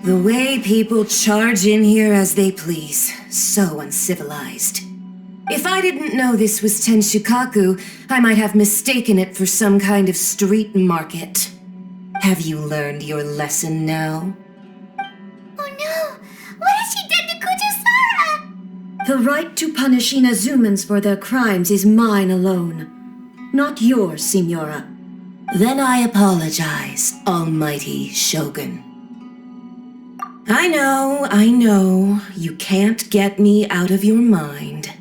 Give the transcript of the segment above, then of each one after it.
The way people charge in here as they please. So uncivilized. If I didn't know this was Tenshukaku, I might have mistaken it for some kind of street market. Have you learned your lesson now? Oh no! What has she done to Kujusara? The right to punish Inazumans for their crimes is mine alone. Not yours, Signora. Then I apologize, Almighty Shogun. I know, you can't get me out of your mind.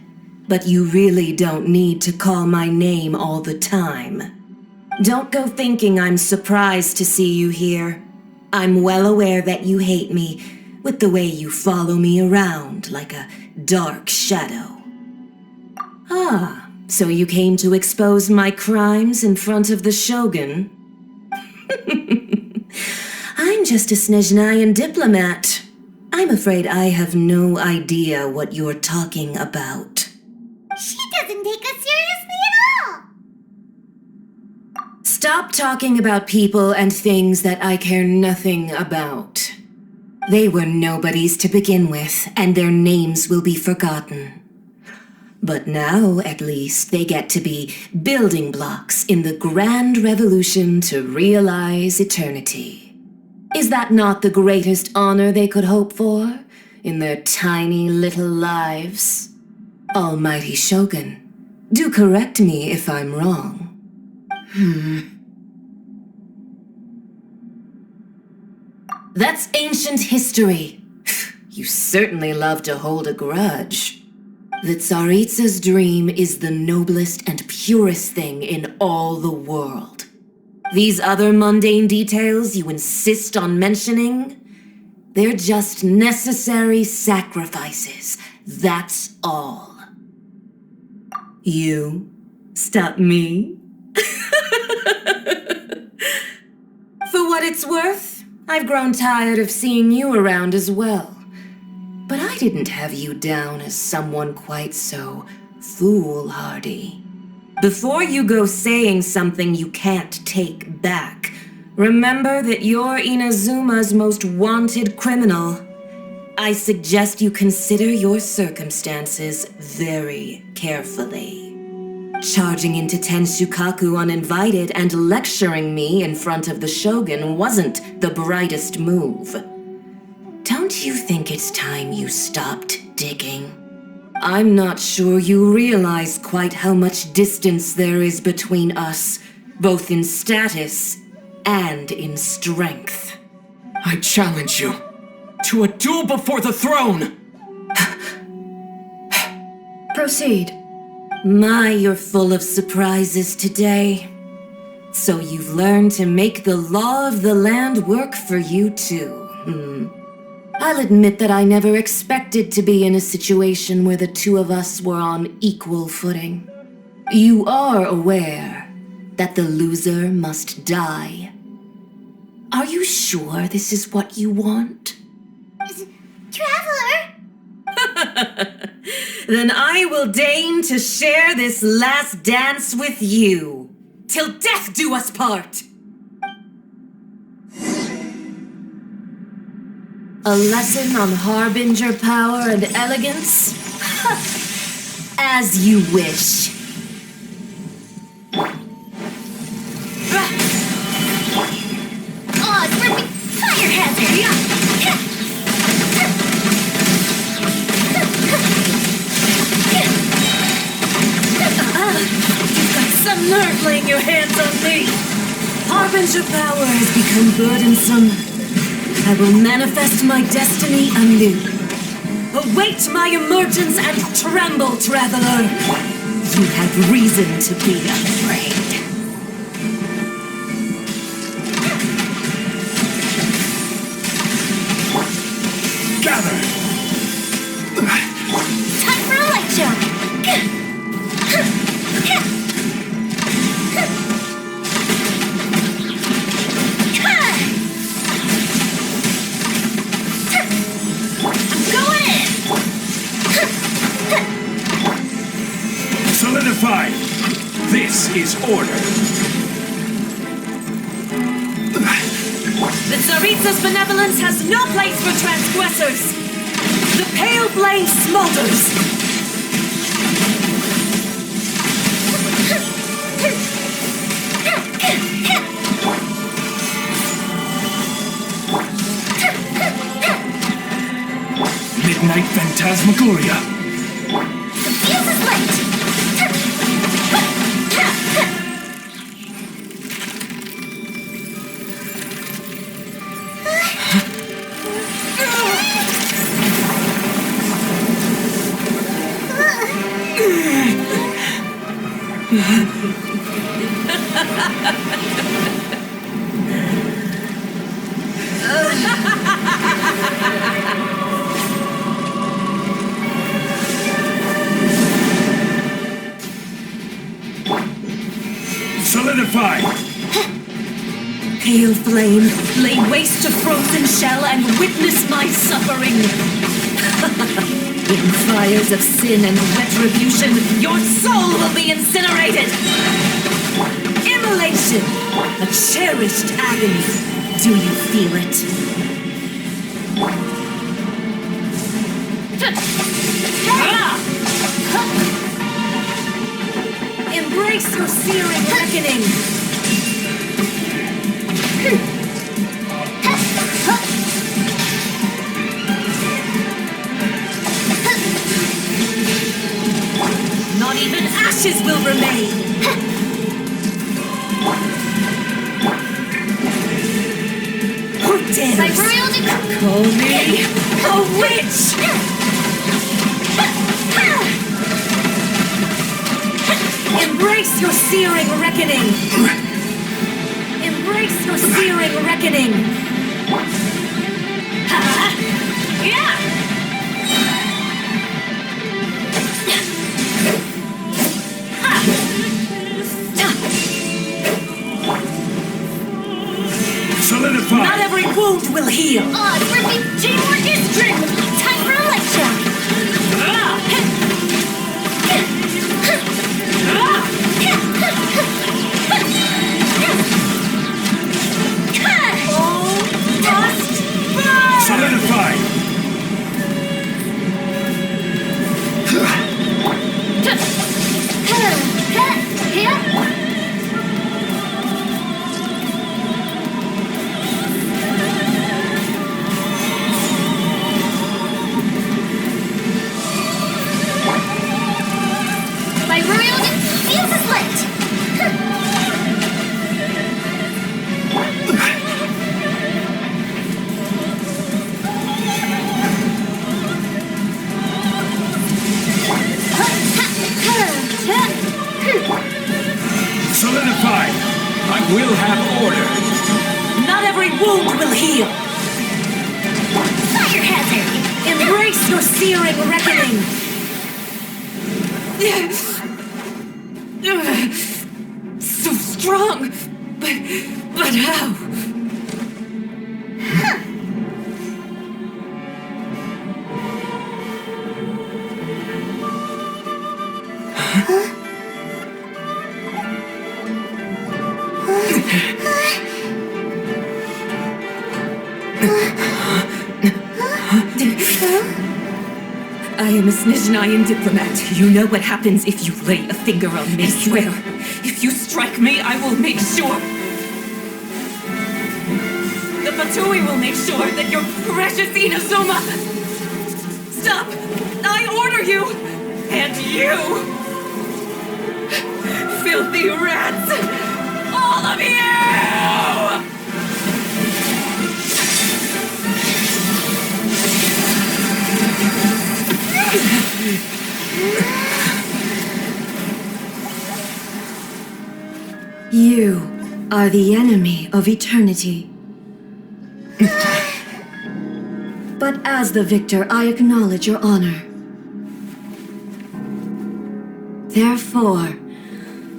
But you really don't need to call my name all the time. Don't go thinking I'm surprised to see you here. I'm well aware that you hate me, with the way you follow me around like a dark shadow. Ah, so you came to expose my crimes in front of the Shogun? I'm just a Snezhnayan diplomat. I'm afraid I have no idea what you're talking about. She doesn't take us seriously at all! Stop talking about people and things that I care nothing about. They were nobodies to begin with, and their names will be forgotten. But now, at least, they get to be building blocks in the grand revolution to realize eternity. Is that not the greatest honor they could hope for in their tiny little lives? Almighty Shogun, do correct me if I'm wrong. That's ancient history. You certainly love to hold a grudge. The Tsaritsa's dream is the noblest and purest thing in all the world. These other mundane details you insist on mentioning, they're just necessary sacrifices, that's all. You stop me? For what it's worth, I've grown tired of seeing you around as well. But I didn't have you down as someone quite so foolhardy. Before you go saying something you can't take back, remember that you're Inazuma's most wanted criminal. I suggest you consider your circumstances very carefully. Charging into Tenshukaku uninvited and lecturing me in front of the Shogun wasn't the brightest move. Don't you think it's time you stopped digging? I'm not sure you realize quite how much distance there is between us, both in status and in strength. I challenge you to a duel before the throne! Proceed. My, you're full of surprises today. So you've learned to make the law of the land work for you too, I'll admit that I never expected to be in a situation where the two of us were on equal footing. You are aware that the loser must die. Are you sure this is what you want? Traveler! Then I will deign to share this last dance with you. Till death do us part! A lesson on harbinger power and elegance? As you wish. Oh, it's ripping fire hazard! You've got some nerve laying your hands on me. Harbinger power has become burdensome. I will manifest my destiny anew. Await my emergence and tremble, traveler. You have reason to be afraid. Gather! Time for a light show! Solidify! This is order! The Tsaritsa's benevolence has no place for transgressors! The pale flame smolders! Midnight Phantasmagoria. The fuse is lit! Solidify! Pale flame, lay waste to frozen shell and witness my suffering! In fires of sin and retribution, your soul will be incinerated! Immolation! A cherished agony. Do you feel it? Embrace your searing reckoning! Not even ashes will remain! Who dares call me a witch? Embrace your searing reckoning! Embrace your searing reckoning! Yeah! Solidify! Not every wound will heal! Oh, it's working teamwork is dream! Time for a lecture! Solidify! My royal fuse is lit! Solidify! I will have order. Not every wound will heal! Fire hazard! Embrace your searing reckoning! So strong! But how? I am a Snezhnayan diplomat. You know what happens if you lay a finger on me. I swear, if you strike me, I will make sure. The Fatui will make sure that your precious Inazuma... Stop! I order you! And you! Filthy rats! All of you! You are the enemy of eternity. But as the victor, I acknowledge your honor. Therefore,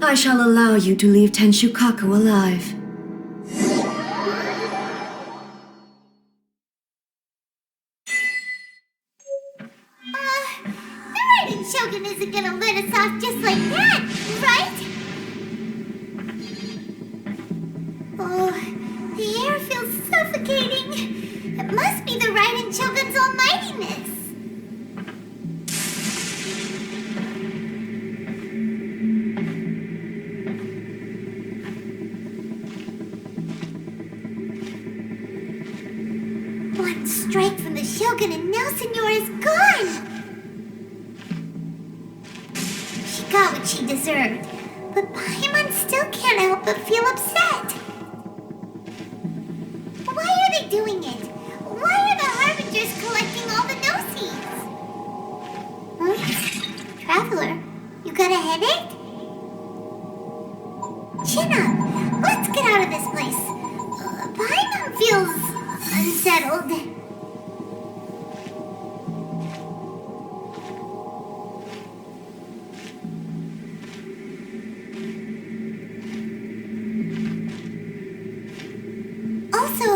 I shall allow you to leave Tenshukaku alive. The Raiden Shogun isn't gonna let us off just like that, right? Oh, the air feels suffocating. Shogun's almightiness. One strike from the Shogun and now Signora's gone! She got what she deserved, but Paimon still can't help but feel upset. Why are they doing it? Why are the Harbingers collecting all the no-seeds? Traveler, you got a headache? Chin up! Let's get out of this place. Paimon feels unsettled. Also,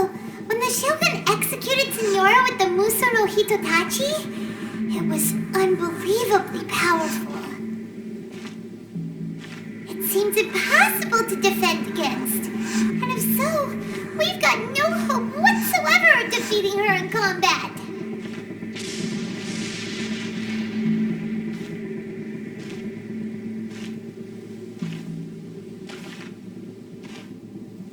when the Shogun executed Signora with the Muso no Hitotachi, it was unbelievably powerful. It seems impossible to defend against. And if so, we've got no hope whatsoever of defeating her in combat.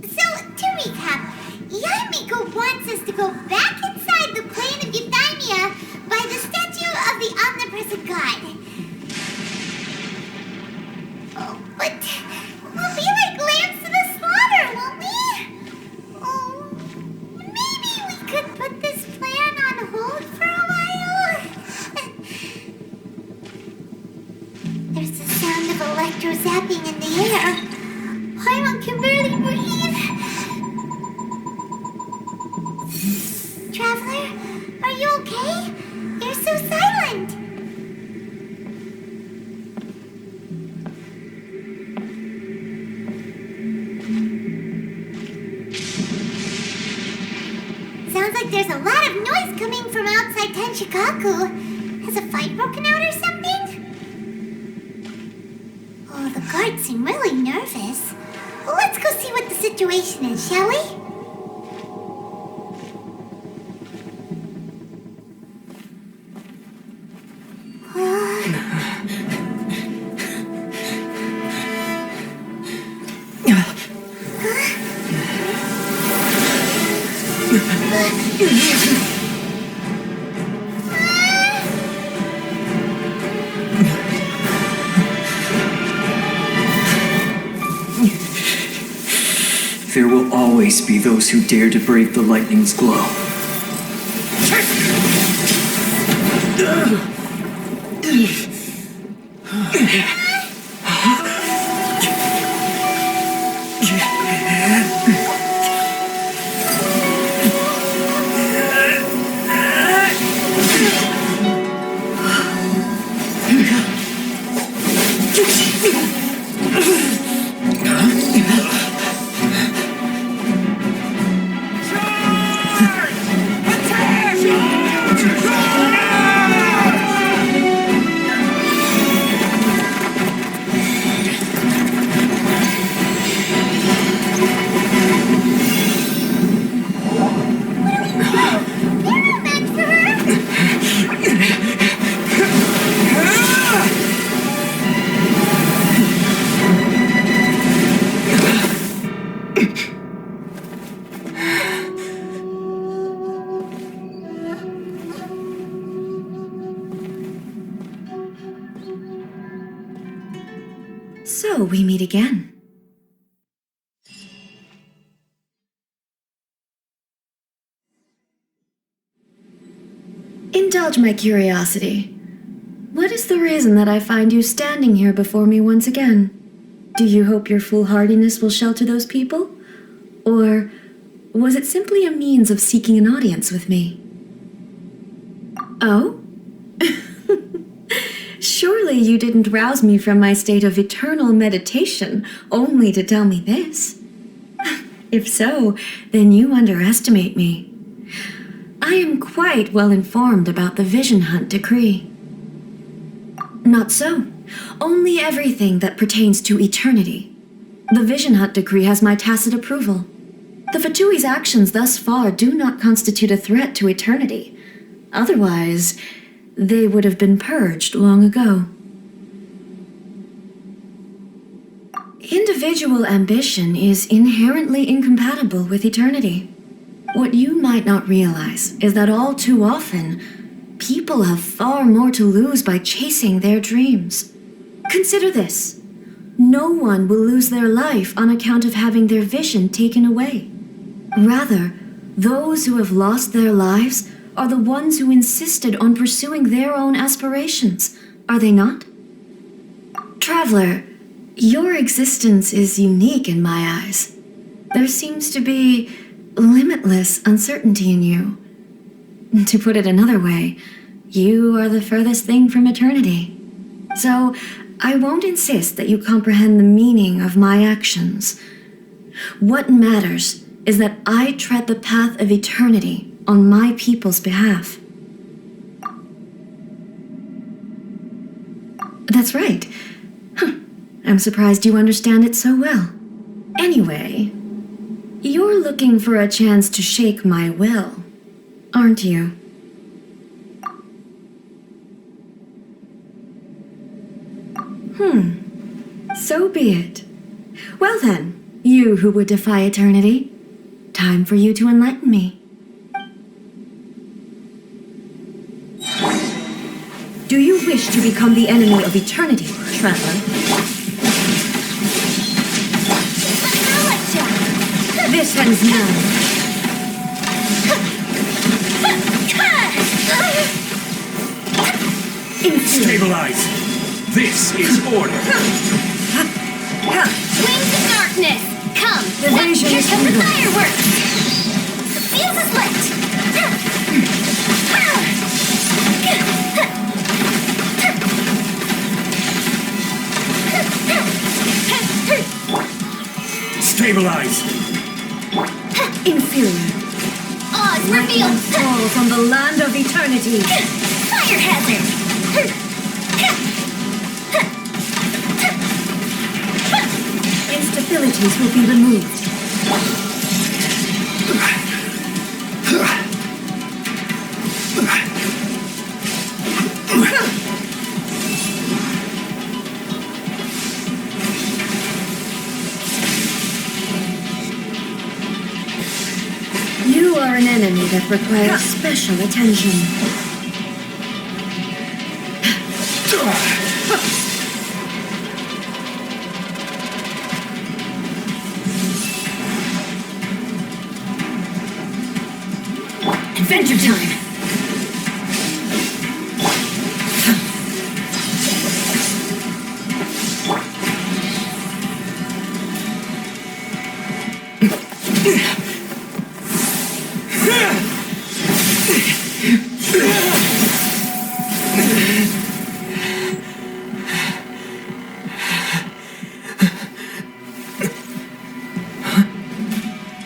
So, to recap, Yamiko wants us to go back inside the plane of Euthymia by the statue of the omnipresent god. Oh, but we'll be like lambs to the slaughter, won't we? Oh, maybe we could put this plan on hold for a while? There's the sound of electro-zapping in the air. Paimon can barely breathe. Traveler, are you okay? You're so silent. Sounds like there's a lot of noise coming from outside Tenshikaku. Has a fight broken out or something? Oh, the guards seem really nervous. Well, let's go see what the situation is, shall we? There will always be those who dare to brave the lightning's glow. So we meet again. Indulge my curiosity. What is the reason that I find you standing here before me once again? Do you hope your foolhardiness will shelter those people? Or was it simply a means of seeking an audience with me? Oh? Surely you didn't rouse me from my state of eternal meditation only to tell me this. If so, then you underestimate me. I am quite well informed about the Vision Hunt decree. Not so. Only everything that pertains to eternity. The Vision Hunt decree has my tacit approval. The Fatui's actions thus far do not constitute a threat to eternity. Otherwise, they would have been purged long ago. Individual ambition is inherently incompatible with eternity. What you might not realize is that all too often, people have far more to lose by chasing their dreams. Consider this. No one will lose their life on account of having their vision taken away. Rather, those who have lost their lives are the ones who insisted on pursuing their own aspirations, are they not? Traveler, your existence is unique in my eyes. There seems to be limitless uncertainty in you. To put it another way, you are the furthest thing from eternity. So, I won't insist that you comprehend the meaning of my actions. What matters is that I tread the path of eternity on my people's behalf. That's right. I'm surprised you understand it so well. Anyway, you're looking for a chance to shake my will, aren't you? So be it. Well then, you who would defy eternity, time for you to enlighten me. Do you wish to become the enemy of eternity, traveler? This ends now. Stabilize! This is order! Wings of darkness! Come! The vision Here is comes the evil. fireworks! The fuse is lit! Stabilize! Inferior. Oz Lightning revealed! fall from the land of eternity. Fire hazard! Instabilities will be removed. You are an enemy that requires special attention. Adventure time!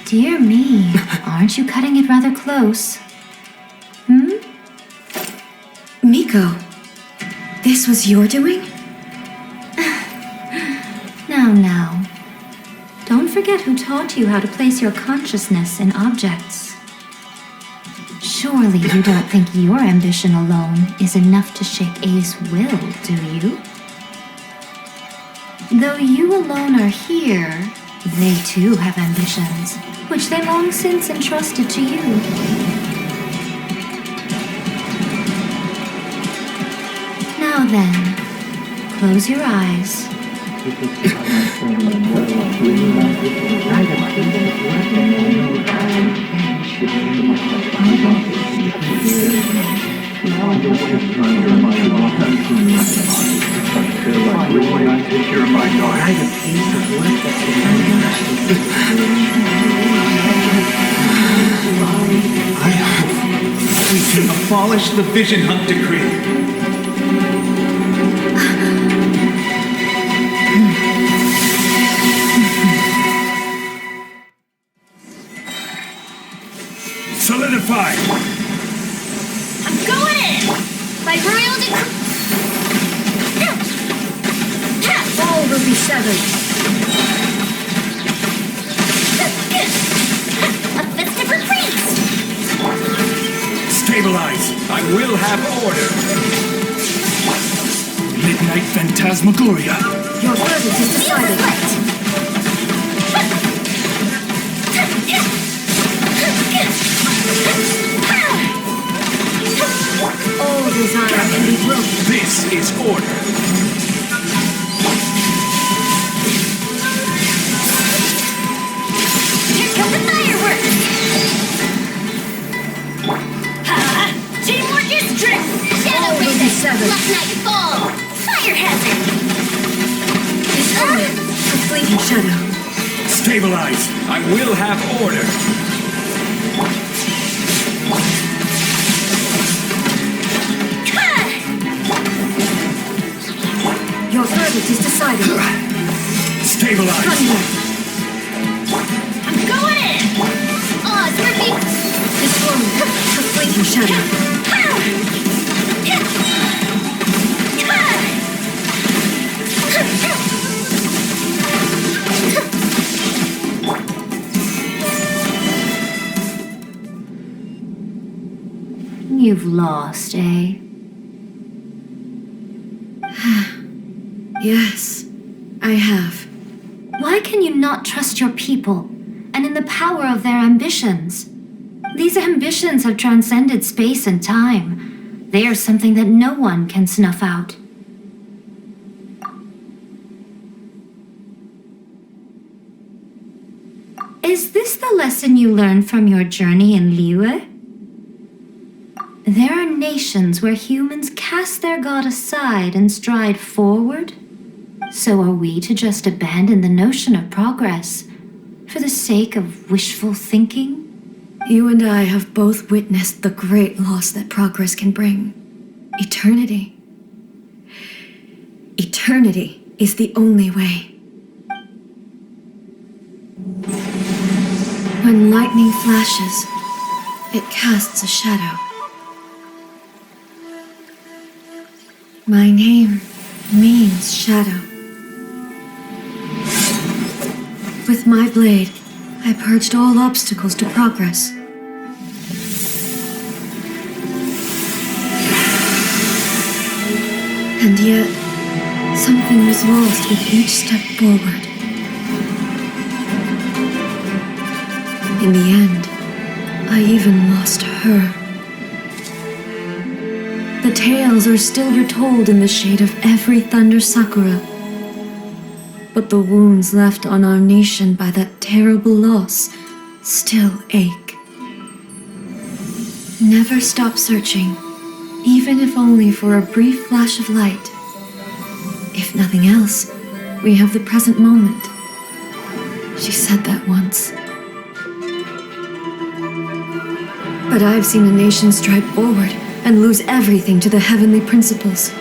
Dear me, aren't you cutting it rather close? Miko, this was your doing? Now. Don't forget who taught you how to place your consciousness in objects. Surely you don't think your ambition alone is enough to shake A's will, do you? Though you alone are here, they too have ambitions, which they long since entrusted to you. Now then, close your eyes. I hope we can abolish the Vision Hunt decree. Solidify! I'm going in! By royal decree! All will be severed. A festive retreat! Stabilize! I will have order. Midnight Phantasmagoria. Your verdict is decided. All desire can be broken. This is order. Here come the fireworks! Teamwork is strict! Shadow Raiden! Last night fall! Fire hazard! A fleeting shadow. Stabilize. I will have order. Your verdict is decided. Stabilize. Thunder. I'm going in! Oz, repeat! Destroy. A fleeting shadow. You've lost, eh? Yes, I have. Why can you not trust your people and in the power of their ambitions? These ambitions have transcended space and time. They are something that no one can snuff out. Is this the lesson you learned from your journey in Liyue? There are nations where humans cast their god aside and stride forward. So are we to just abandon the notion of progress for the sake of wishful thinking? You and I have both witnessed the great loss that progress can bring. Eternity. Eternity is the only way. When lightning flashes, it casts a shadow. My name means shadow. With my blade, I purged all obstacles to progress. And yet, something was lost with each step forward. In the end, I even lost her. The tales are still retold in the shade of every thunder sakura. But the wounds left on our nation by that terrible loss still ache. Never stop searching, even if only for a brief flash of light. If nothing else, we have the present moment. She said that once. But I've seen a nation stride forward and lose everything to the heavenly principles.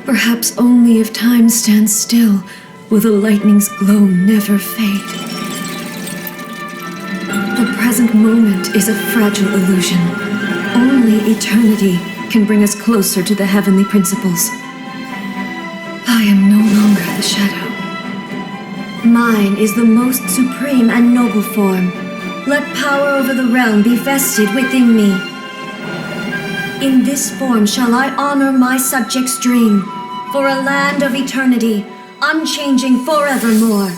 Perhaps only if time stands still will the lightning's glow never fade. The present moment is a fragile illusion. Only eternity can bring us closer to the heavenly principles. I am no longer the shadow. Mine is the most supreme and noble form. Let power over the realm be vested within me. In this form shall I honor my subjects' dream, for a land of eternity, unchanging forevermore.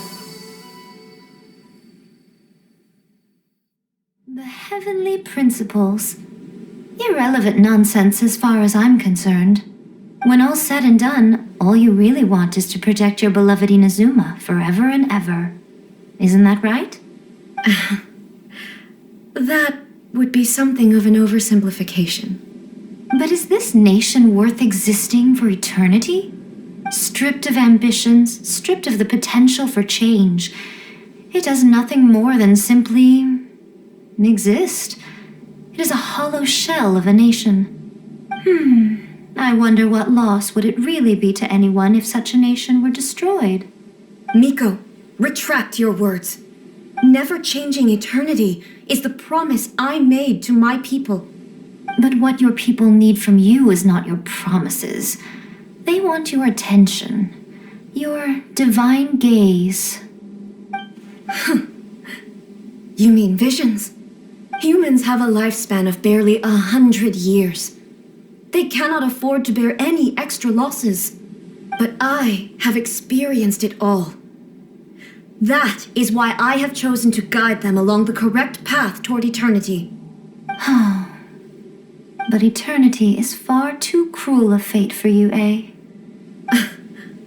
The heavenly principles. Irrelevant nonsense as far as I'm concerned. When all's said and done, all you really want is to protect your beloved Inazuma forever and ever. Isn't that right? That would be something of an oversimplification. But is this nation worth existing for eternity? Stripped of ambitions, stripped of the potential for change, it does nothing more than simply exist. It is a hollow shell of a nation. I wonder what loss would it really be to anyone if such a nation were destroyed? Miko, retract your words. Never changing eternity is the promise I made to my people. But what your people need from you is not your promises. They want your attention, your divine gaze. You mean visions? Humans have a lifespan of barely 100 years. They cannot afford to bear any extra losses. But I have experienced it all. That is why I have chosen to guide them along the correct path toward eternity. But eternity is far too cruel a fate for you, eh?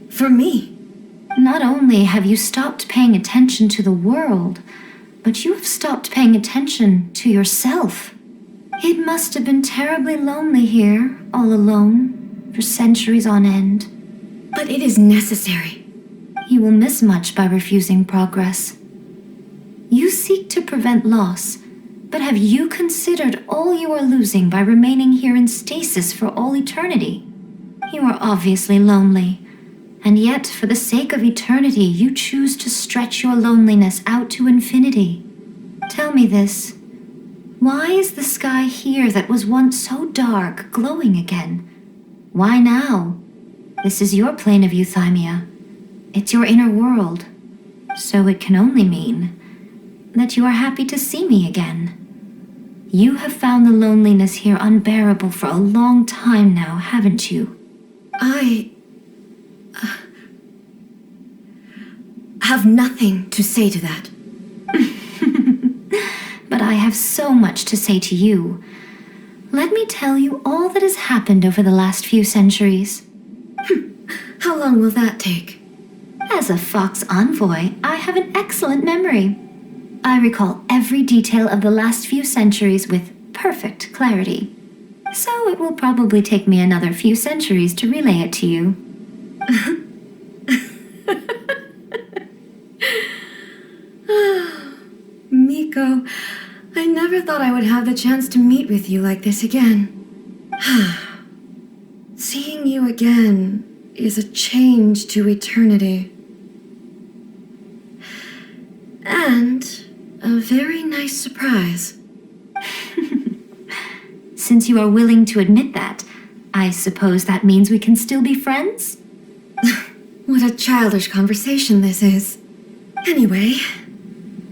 For me? Not only have you stopped paying attention to the world, but you have stopped paying attention to yourself. It must have been terribly lonely here, all alone, for centuries on end. But it is necessary. You will miss much by refusing progress. You seek to prevent loss, but have you considered all you are losing by remaining here in stasis for all eternity? You are obviously lonely, and yet for the sake of eternity you choose to stretch your loneliness out to infinity. Tell me this. Why is the sky here that was once so dark glowing again? Why now? This is your plane of euthymia. It's your inner world. So it can only mean that you are happy to see me again. You have found the loneliness here unbearable for a long time now, haven't you? I have nothing to say to that. But I have so much to say to you. Let me tell you all that has happened over the last few centuries. How long will that take? As a Fox envoy, I have an excellent memory. I recall every detail of the last few centuries with perfect clarity. So it will probably take me another few centuries to relay it to you. Miko, I never thought I would have the chance to meet with you like this again. Seeing you again is a change to eternity. And a very nice surprise. Since you are willing to admit that, I suppose that means we can still be friends? What a childish conversation this is. Anyway,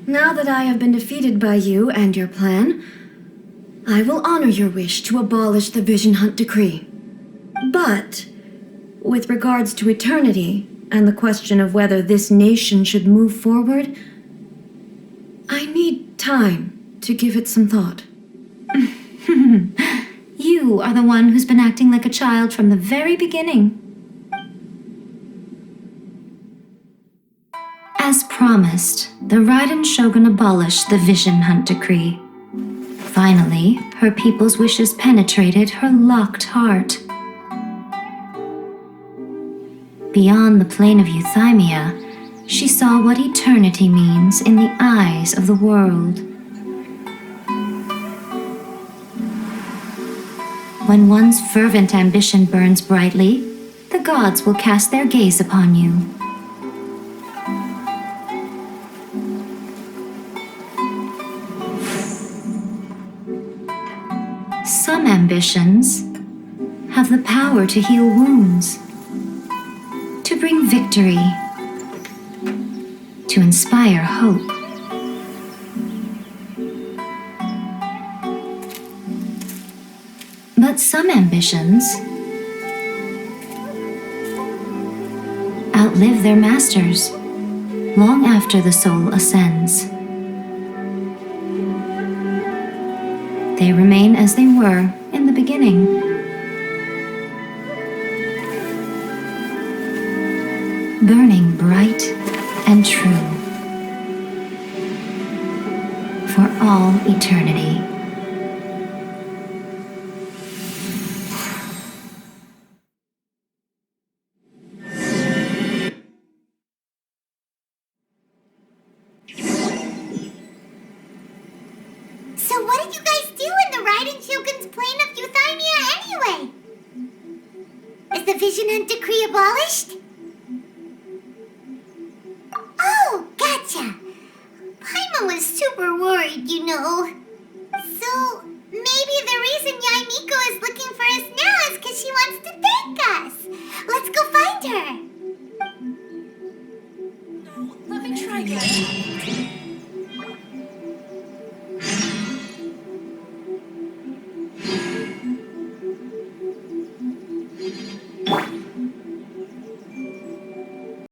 now that I have been defeated by you and your plan, I will honor your wish to abolish the Vision Hunt Decree. But, with regards to eternity and the question of whether this nation should move forward, I need time to give it some thought. You are the one who's been acting like a child from the very beginning. As promised, the Raiden Shogun abolished the Vision Hunt Decree. Finally, her people's wishes penetrated her locked heart. Beyond the plane of euthymia, she saw what eternity means in the eyes of the world. When one's fervent ambition burns brightly, the gods will cast their gaze upon you. Some ambitions have the power to heal wounds, to bring victory, to inspire hope. But some ambitions outlive their masters long after the soul ascends. They remain as they were in the beginning. Burning bright and true for all eternity. So what did you guys do in the Raiden Shogun's plane of euthymia anyway? Is the Vision Hunt Decree abolished? Oh, gotcha. Paimon was super worried, you know.